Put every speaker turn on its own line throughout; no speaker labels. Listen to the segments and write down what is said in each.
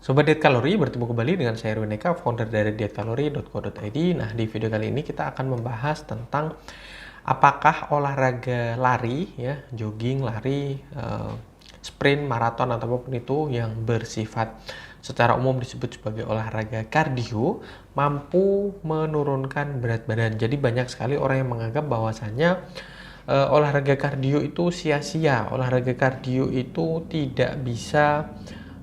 Sobat Diet Kalori, bertemu kembali dengan saya Erwin Eka, founder dari dietkalori.co.id. Nah, di video kali ini kita akan membahas tentang apakah olahraga lari, ya, jogging, lari, sprint, maraton, ataupun itu yang bersifat secara umum disebut sebagai olahraga kardio, mampu menurunkan berat badan. Jadi banyak sekali orang yang menganggap bahwasannya olahraga kardio itu sia-sia, olahraga kardio itu tidak bisa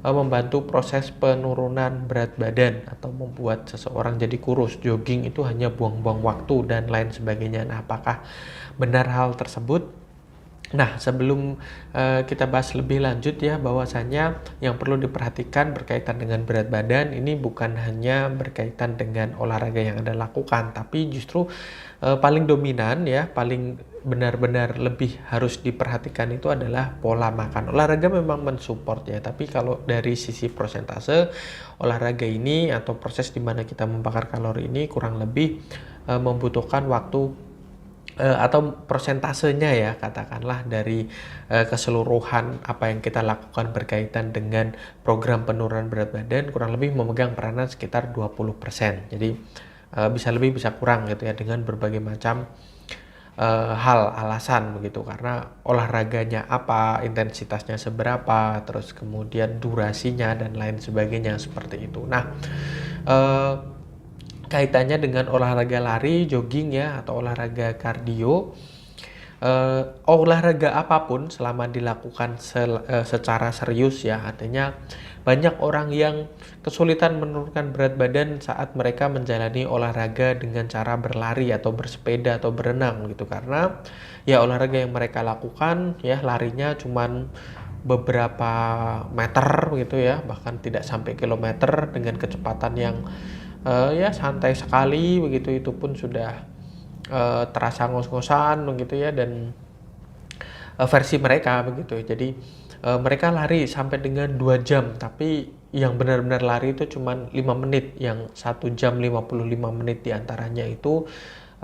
membantu proses penurunan berat badan atau membuat seseorang jadi kurus. Jogging itu hanya buang-buang waktu dan lain sebagainya. Nah, apakah benar hal tersebut? Nah, sebelum kita bahas lebih lanjut ya, bahwasanya yang perlu diperhatikan berkaitan dengan berat badan ini bukan hanya berkaitan dengan olahraga yang Anda lakukan, tapi justru paling dominan ya, paling benar-benar lebih harus diperhatikan itu adalah pola makan. Olahraga memang mensupport ya, tapi kalau dari sisi persentase, olahraga ini atau proses di mana kita membakar kalori ini kurang lebih membutuhkan waktu atau persentasenya ya, katakanlah dari keseluruhan apa yang kita lakukan berkaitan dengan program penurunan berat badan kurang lebih memegang peranan sekitar 20%. Jadi bisa lebih bisa kurang gitu ya, dengan berbagai macam hal alasan begitu, karena olahraganya apa, intensitasnya seberapa, terus kemudian durasinya dan lain sebagainya seperti itu. Nah, kaitannya dengan olahraga lari, jogging ya, atau olahraga kardio, olahraga apapun selama dilakukan secara serius ya, artinya banyak orang yang kesulitan menurunkan berat badan saat mereka menjalani olahraga dengan cara berlari atau bersepeda atau berenang gitu, karena ya olahraga yang mereka lakukan ya larinya cuman beberapa meter gitu ya, bahkan tidak sampai kilometer dengan kecepatan yang ya santai sekali begitu, itu pun sudah terasa ngos-ngosan begitu ya, dan versi mereka begitu. Jadi mereka lari sampai dengan 2 jam, tapi yang benar-benar lari itu cuma 5 menit, yang 1 jam 55 menit diantaranya itu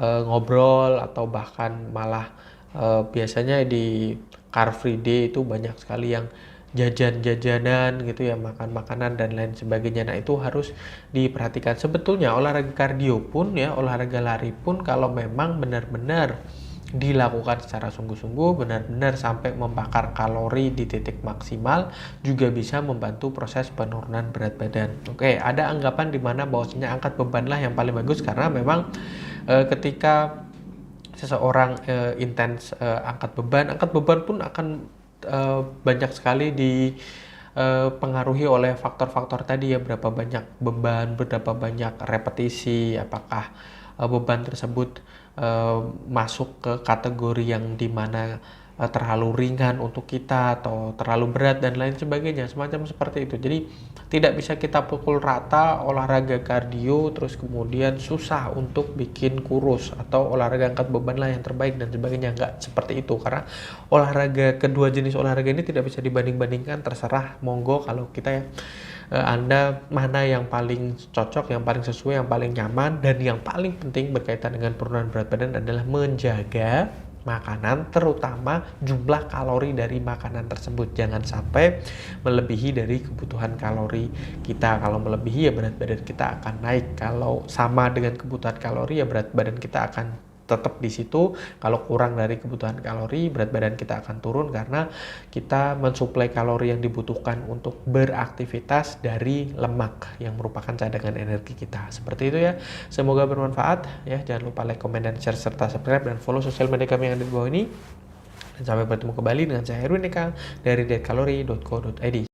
ngobrol atau bahkan malah biasanya di Car Free Day itu banyak sekali yang jajan-jajanan gitu ya, makan makanan dan lain sebagainya. Nah, itu harus diperhatikan. Sebetulnya olahraga kardio pun ya, olahraga lari pun kalau memang benar-benar dilakukan secara sungguh-sungguh, benar-benar sampai membakar kalori di titik maksimal, juga bisa membantu proses penurunan berat badan. Oke, ada anggapan di mana bahwasanya angkat beban lah yang paling bagus, karena memang ketika seseorang intens angkat beban pun akan banyak sekali dipengaruhi oleh faktor-faktor tadi ya, berapa banyak beban, berapa banyak repetisi, apakah beban tersebut masuk ke kategori yang dimana terlalu ringan untuk kita atau terlalu berat dan lain sebagainya, semacam seperti itu. Jadi tidak bisa kita pukul rata olahraga kardio terus kemudian susah untuk bikin kurus, atau olahraga angkat beban lah yang terbaik dan sebagainya. Enggak seperti itu, karena olahraga, kedua jenis olahraga ini tidak bisa dibanding-bandingkan. Terserah, monggo kalau kita ya, Anda mana yang paling cocok, yang paling sesuai, yang paling nyaman. Dan yang paling penting berkaitan dengan penurunan berat badan adalah menjaga makanan, terutama jumlah kalori dari makanan tersebut. Jangan sampai melebihi dari kebutuhan kalori kita. Kalau melebihi ya berat badan kita akan naik. Kalau sama dengan kebutuhan kalori ya berat badan kita akan tetap di situ. Kalau kurang dari kebutuhan kalori, berat badan kita akan turun, karena kita mensuplai kalori yang dibutuhkan untuk beraktivitas dari lemak yang merupakan cadangan energi kita. Seperti itu ya. Semoga bermanfaat ya. Jangan lupa like, comment, dan share serta subscribe dan follow sosial media kami yang ada di bawah ini. Dan sampai bertemu kembali dengan saya Erwin Eka dari dietkalori.co.id.